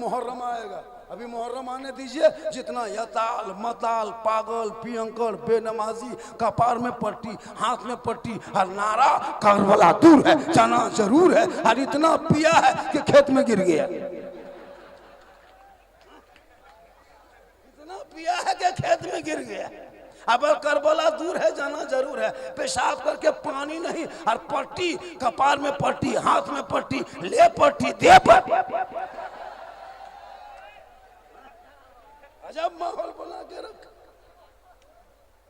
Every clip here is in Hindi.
मुहर्रम आएगा। अभी मुहर्रम आने दीजिए। जितना यताल मताल पागल पियंकर बेनमाजी, कपार में पट्टी हाथ में पट्टी और नारा करबला दूर है जाना जरूर है, और इतना पिया है कि खेत में गिर गया। इतना पिया है कि खेत में गिर गया। अब करबला दूर है जाना जरूर है। पेशाब करके पानी नहीं और पट्टी, कपार में पट्टी हाथ में पट्टी, ले पट्टी दे पट्टी। अजब माहौल बना के रख।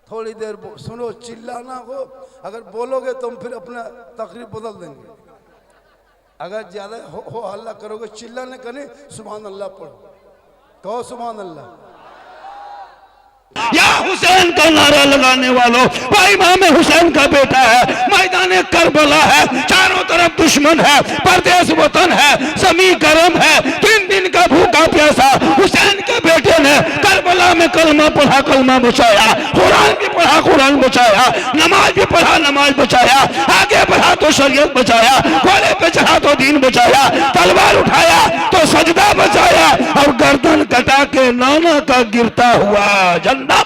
थोड़ी देर सुनो, चिल्लाना हो, अगर बोलोगे तो हम फिर अपना तकरीर बदल देंगे। अगर ज्यादा हो हल्ला करोगे, चिल्लाने का नहीं, सुभान अल्लाह पढ़ो, कहो सुभान अल्लाह। या हुसैन का नारा लगाने वालों, भाई इमाम हुसैन का बेटा है, मैदान करबला है, चारों तरफ दुश्मन है, परदेश वतन है, जमी गरम है, 3 दिन का भूखा प्यासा हुसैन के बेटे ने करबला में कलमा पढ़ा, कलमा बचाया, कुरान भी पढ़ा, कुरान बचाया, नमाज भी पढ़ा, नमाज बचाया, आगे बढ़ा तो शरीयत बचाया, घोड़े पे चढ़ा तो दीन बचाया, तलवार उठाया तो सजदा बचाया, और गर्दन कटा के नाना का गिरता हुआ झंडा।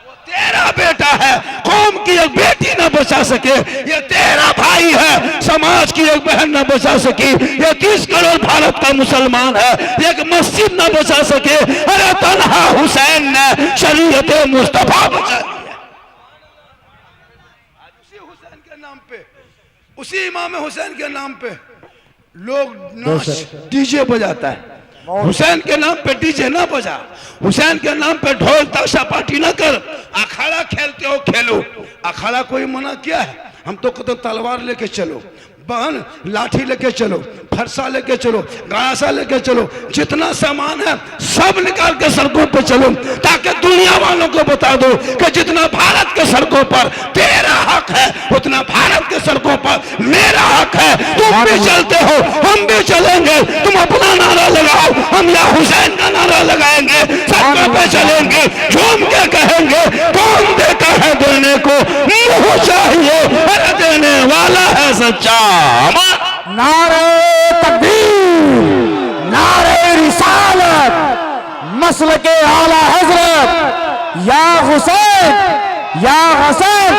वो तेरा बेटा है, कौम की एक बेटी न बचा सके, ये तेरा भाई है, समाज की एक बहन न बचा सकी, ये 30 करोड़ भारत का मुसलमान है, एक मस्जिद न बचा सके, अरे तन्हा हुसैन ने शरीयत मुस्तफा बचा दिया। उसी हुसैन के नाम पे, उसी इमाम हुसैन के नाम पे लोग नाच डीजे बजाता है। हुसैन के नाम पे डीजे ना बजा, हुसैन के नाम पे ढोल ताशा पार्टी ना कर। अखाड़ा खेलते हो खेलो, अखाड़ा कोई मना किया है? हम तो कहते तलवार लेके चलो, बहन लाठी लेके चलो, फरसा लेके चलो, गासा लेके चलो, जितना सामान है सब निकाल के सड़कों पे चलो, ताकि दुनिया वालों को बता दो कि जितना भारत के सड़कों पर तेरा हक है, उतना भारत के सड़कों पर मेरा हक है। तुम भी चलते हो, हम भी चलेंगे। तुम अपना नारा लगाओ, हम या हुसैन का नारा लगाएंगे, सड़कों पे चलेंगे, झूम के कहेंगे कौन देता है देने को मुंह चाहिए, अरे देने वाला है सच्चा। नारे तकबीर, नारे रिसालत, मसलके आला हजरत, या हुसैन, या हसन,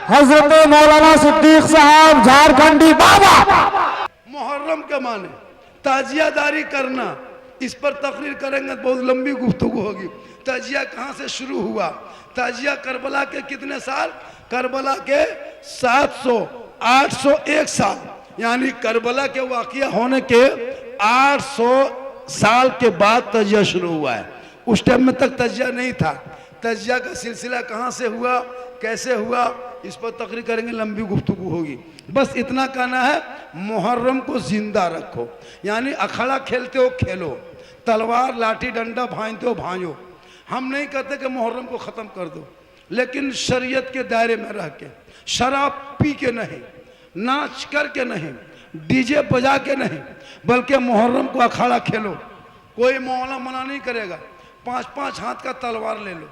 हजरत मौलाना सिद्दीक साहब झारखंडी बाबा। मुहर्रम के माने ताजियादारी करना, इस पर तकरीर करेंगे, बहुत लंबी गुफ्तगू होगी। ताजिया कहाँ से शुरू हुआ? ताजिया करबला के कितने साल? करबला के 801 साल, यानी करबला के वाक़या होने के 800 साल के बाद तजिया शुरू हुआ है। उस टाइम में तक तजिया नहीं था। तजिया का सिलसिला कहाँ से हुआ, कैसे हुआ, इस पर तकरीर करेंगे, लंबी गुफ्तगू होगी। बस इतना कहना है, मुहर्रम को जिंदा रखो, यानी अखाड़ा खेलते हो खेलो, तलवार लाठी डंडा भांजते हो भांजो। हम नहीं कहते कि मुहर्रम को ख़त्म कर दो, लेकिन शरीयत के दायरे में रह के, शराब पी के नहीं, नाच करके नहीं, डीजे बजा के नहीं, बल्कि मुहर्रम को अखाड़ा खेलो। कोई मौला मना नहीं करेगा। 5-5 हाथ का तलवार ले लो।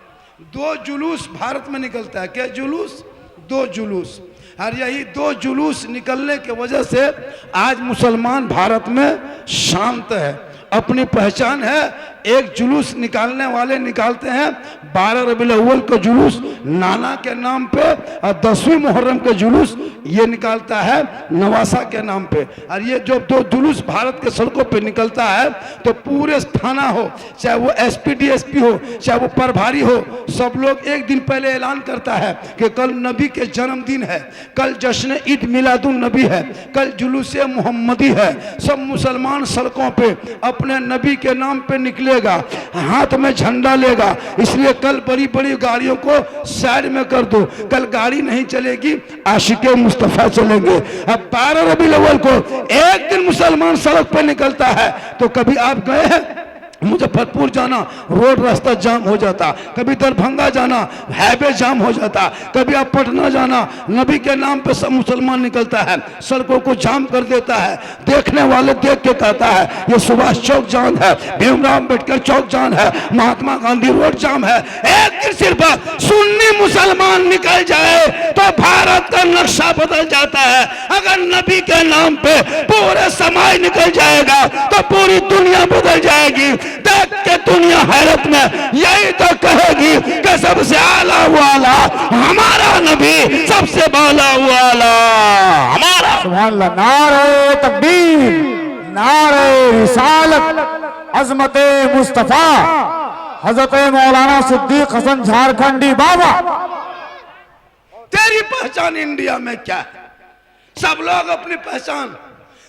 2 जुलूस भारत में निकलता है। क्या जुलूस? 2 जुलूस। और यही 2 जुलूस निकलने की वजह से आज मुसलमान भारत में शांत है, अपनी पहचान है। एक जुलूस निकालने वाले निकालते हैं 12 रबीउल अव्वल का जुलूस नाना के नाम पे, और 10वीं मुहर्रम का जुलूस ये निकालता है नवासा के नाम पे। और ये जो 2 जुलूस भारत के सड़कों पे निकलता है, तो पूरे थाना हो, चाहे वो एसपी डीएसपी हो, चाहे वो प्रभारी हो, सब लोग एक दिन पहले ऐलान करता है कि कल नबी के जन्मदिन है, कल जश्न ईद मिलादुन नबी है, कल जुलूस मोहम्मदी है। सब मुसलमान सड़कों पे अपने नबी के नाम पे निकलेगा, हाथ में झंडा लेगा। इसलिए कल बड़ी बड़ी गाड़ियों को साइड में कर दो, कल गाड़ी नहीं चलेगी, आशिके मुस्तफा चलेंगे। अब 12 रबीउल अव्वल को एक दिन मुसलमान सड़क पर निकलता है, तो कभी आप गए हैं मुजफ्फरपुर जाना रोड रास्ता जाम हो जाता, कभी दरभंगा जाना हाईवे जाम हो जाता, कभी आप पटना जाना नबी के नाम पे सब मुसलमान निकलता है, सड़कों को जाम कर देता है। देखने वाले देख के कहता है ये सुभाष चौक जाम है, भीमराव अम्बेडकर चौक जाम है, महात्मा गांधी रोड जाम है। एक दिन सिर्फ सुन्नी मुसलमान निकल जाए तो भारत का नक्शा बदल जाता है। अगर नबी के नाम पे पूरे समाज निकल जाएगा तो पूरी दुनिया बदल जाएगी। देख के दुनिया हैरत में यही तो कहेगी कि सबसे आला वाला हमारा नबी, सबसे बाला वाला हमारा। सुभान अल्लाह। नारे तकबीर, नारे रिसालत, अजमते मुस्तफा, हजरत मौलाना सिद्दीक हसन झारखंडी बाबा। तेरी पहचान इंडिया में क्या है? सब लोग अपनी पहचान,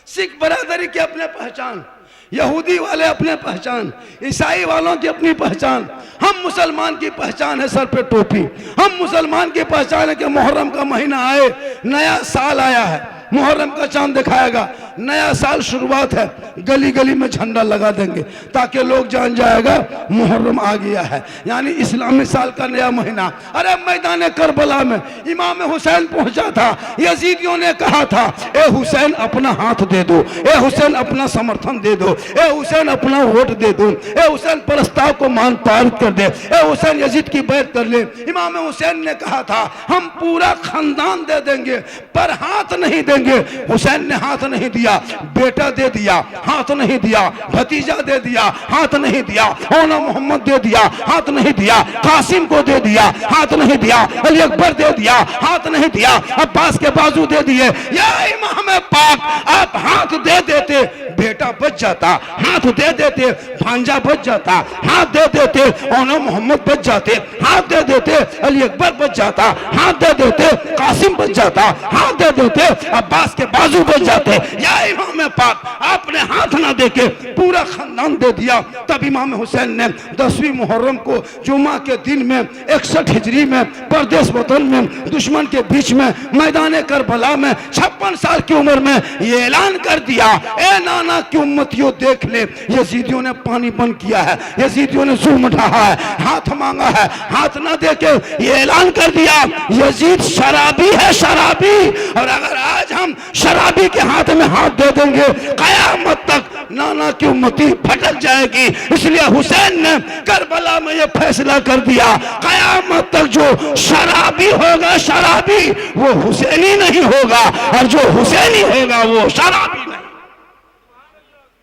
सिख बरादरी की अपने पहचान, यहूदी वाले अपने पहचान, ईसाई वालों की अपनी पहचान। हम मुसलमान की पहचान है सर पे टोपी। हम मुसलमान की पहचान है कि मुहर्रम का महीना आए, नया साल आया है, मुहर्रम का चांद दिखाएगा, नया साल शुरुआत है, गली गली में झंडा लगा देंगे ताकि लोग जान जाएगा मुहर्रम आ गया है, यानी इस्लामी साल का नया महीना। अरे मैदान करबला में इमाम हुसैन पहुंचा था, यजीदियों ने कहा था ए हुसैन अपना हाथ दे दो, ए हुसैन अपना समर्थन दे दो, ए हुसैन अपना वोट दे दो, ए हुसैन प्रस्ताव को मान पारित कर दे, ए हुसैन यजीद की बैत कर ले। इमाम हुसैन ने कहा था हम पूरा खानदान दे देंगे पर हाथ नहीं देंगे। हुसैन ने हाथ नहीं दिया, बेटा दे दिया, हाथ नहीं दिया, भतीजा दे दिया, हाथ नहीं दिया, औना मोहम्मद दे दिया, हाथ नहीं दिया, कासिम को दे दिया, हाथ नहीं दिया, अली अकबर दे दिया, हाथ नहीं दिया, अब्बास के बाजू दे दिए। या इमाम पाक आप हाथ दे देते बेटा बच जाता, हाथ दे देते भांजा बच जाता, हाथ दे देते औना मोहम्मद बच जाते, हाथ दे देते अली अकबर बच जाता, हाथ दे देते कासिम बच जाता, हाथ दे देते अब्बास के बाजू बच जाते। या इमाम पाक आपने हाथ ना देके पूरा खानदान दे दिया। तब इमाम हुसैन ने 10वीं मुहर्रम को जुमा के दिन में 61 हिजरी में परदेश वतन में दुश्मन के बीच में मैदान करबला में 56 साल की उम्र में ये ऐलान कर दिया, ए नाना की उम्मतियों देख ले, यजीदियों ने पानी बंद किया है, यजीदियों ने जुल्म ढाहा है, हाथ मांगा है, हाथ ना देके ये ऐलान कर दिया यजीद शराबी है, शराबी। और अगर आज हम शराबी के हाथ में हाथ दे देंगे कयामत तक नाना की उम्मती भटक जाएगी। इसलिए हुसैन ने करबला में यह फैसला कर दिया कयामत तक जो शराबी होगा शराबी वो हुसैनी नहीं होगा, और जो हुसैनी होगा वो शराबी नहीं।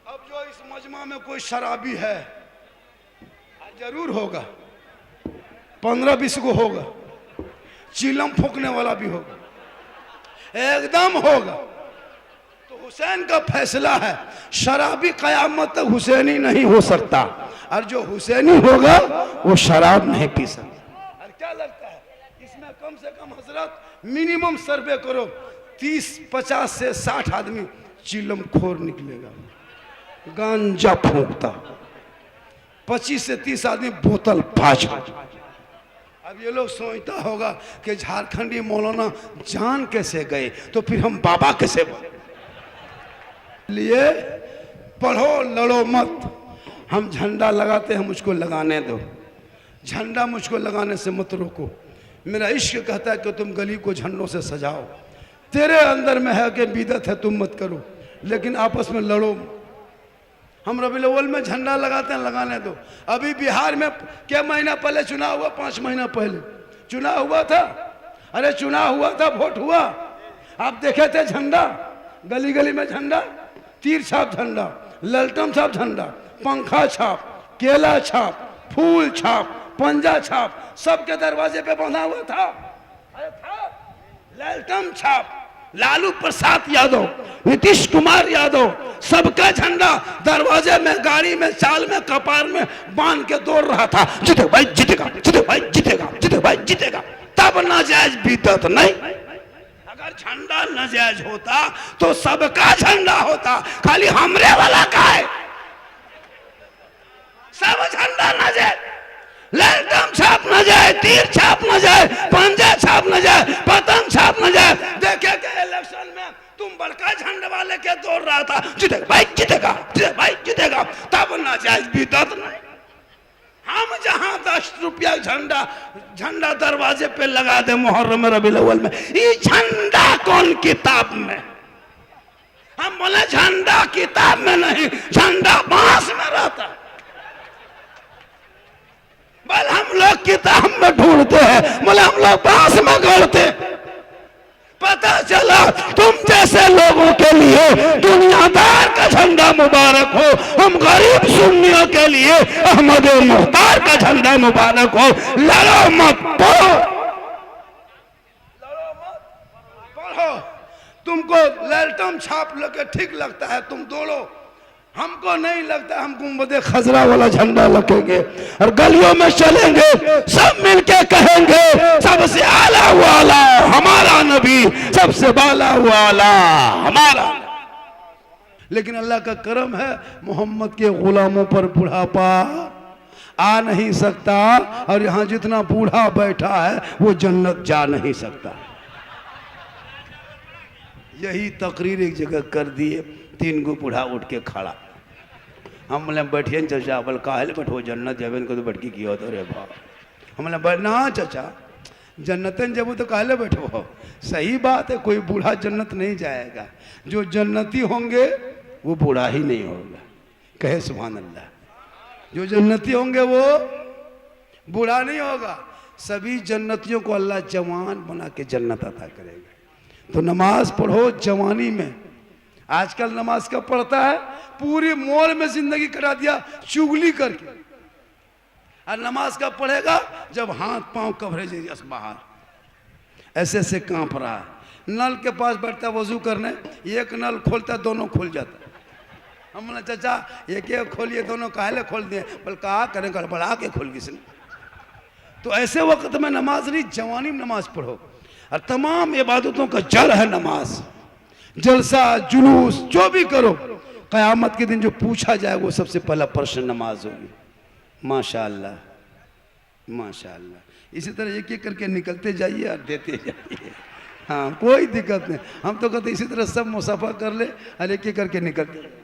अब जो इस मजमा में कोई शराबी है जरूर होगा, 15-20 को होगा, चिलम फूकने वाला भी होगा, एकदम होगा। तो हुसैन का फैसला है शराबी कयामत तक हुसैनी नहीं हो सकता, और जो हुसैनी होगा वो शराब नहीं पी सकता। और क्या लगता है इसमें कम से कम हजरत मिनिमम सर्वे करो 30-50 से 60 आदमी चिलम खोर निकलेगा, गांजा फूंकता, 25 से 30 आदमी बोतल बाज। अब ये लोग सोचता होगा कि झारखंडी मौलाना जान कैसे गए तो फिर हम बाबा कैसे बने। लिए पढ़ो लड़ो मत, हम झंडा लगाते हैं मुझको लगाने दो, झंडा मुझको लगाने से मत रोको। मेरा इश्क कहता है कि तुम गली को झंडों से सजाओ, तेरे अंदर में है कि बिदत है तुम मत करो, लेकिन आपस में लड़ो। हम रबीउल अव्वल में झंडा लगाते हैं, लगाने दो। अभी बिहार में क्या महीना पहले चुनाव हुआ, 5 महीना पहले चुनाव हुआ था। अरे चुनाव हुआ था, वोट हुआ, आप देखे थे झंडा, गली गली में झंडा, तीर छाप झंडा, ललटम छाप झंडा, पंखा छाप, केला छाप, फूल छाप, पंजा छाप, सबके दरवाजे पे बंधा हुआ था। अरे था ललटम छाप, लालू प्रसाद यादव, नीतीश कुमार यादव, सबका झंडा दरवाजे में, गाड़ी में, चाल में, कपार में बांध के दौड़ रहा था, जीते भाई जीतेगा, जीते भाई जीतेगा, जीते भाई जीतेगा। तब नाजायज बिदअत नहीं। अगर झंडा नाजायज होता तो सबका झंडा होता, खाली हमरे वाला का है। सब झंडा नाजायज, ललटम छाप न जाए, तीर छाप न जाए, पंजा छाप न जाए, पतंग छाप न जाए। देखे के इलेक्शन में तुम बड़का झंडा वाले के दौड़ रहा था, जीतेगा भाई जीतेगा, जीते भाई जीतेगा, तब नाजायज बिदअत नहीं। हम जहां 10 रुपया झंडा दरवाजे पे लगा दे मुहर्रम रबीउल अव्वल में, ये झंडा कौन किताब में? हम बोले झंडा किताब में नहीं, झंडा बांस में रहता। बोले हम लोग किताब में ढूंढते हैं, बोले हम लोग बांस में गढ़ते। पता चला तुम जैसे लोगों के लिए दुनियादार का झंडा मुबारक हो, हम गरीब सुन्नियों के लिए अहमद मुख्तार का झंडा मुबारक हो। लड़ो मत, पढ़ो, लड़ो मत, पढ़ो। तुमको ललटम छाप लेके ठीक लगता है, तुम दौड़ो। हमको नहीं लगता, हम गुंबदे खजरा वाला झंडा रखेंगे और गलियों में चलेंगे, सब मिलके कहेंगे सबसे आला वाला हमारा नबी, सबसे बाला वाला हमारा। लेकिन अल्लाह का करम है, मोहम्मद के गुलामों पर बुढ़ापा आ नहीं सकता, और यहां जितना बूढ़ा बैठा है वो जन्नत जा नहीं सकता। यही तकरीर एक जगह कर दिए, 3 गो बूढ़ा उठ के खड़ा। हम बोले बैठिए न चाचा, बोल काहे बैठो, जन्नत जब इनको तो बैठकी किया तो रे भाव। हम बोले बैठना चाचा, जन्नतन जब तो काहे बैठो हो। सही बात है, कोई बूढ़ा जन्नत नहीं जाएगा, जो जन्नती होंगे वो बूढ़ा ही नहीं होगा। कहे सुभान अल्लाह। जो जन्नती होंगे वो बूढ़ा नहीं होगा। सभी जन्नतियों को अल्लाह जवान बना के जन्नत अता करेगा। तो नमाज पढ़ो जवानी में। आजकल नमाज कब पढ़ता है? पूरी मॉल में जिंदगी कटा दिया चुगली करके। और नमाज कब पढ़ेगा? जब हाथ पांव कवरेज बाहर ऐसे ऐसे कांप रहा है, नल के पास बैठता वजू करने, एक नल खोलता दोनों खुल जाता। हम बोला चाचा एक एक खोलिए, दोनों काहे खोल दिए? बोल कहा करें गड़बड़ा के खोल किसने। तो ऐसे वक्त में नमाज नहीं, जवानी में नमाज पढ़ो। और तमाम इबादतों का जड़ है नमाज। जलसा जुलूस जो भी करो, क़यामत के दिन जो पूछा जाए वो सबसे पहला प्रश्न नमाज होगी। माशाअल्लाह माशाअल्लाह। इसी तरह एक एक करके निकलते जाइए और देते जाइए। हाँ कोई दिक्कत नहीं, हम तो कहते इसी तरह सब मुसाफा कर ले और एक एक करके निकलते।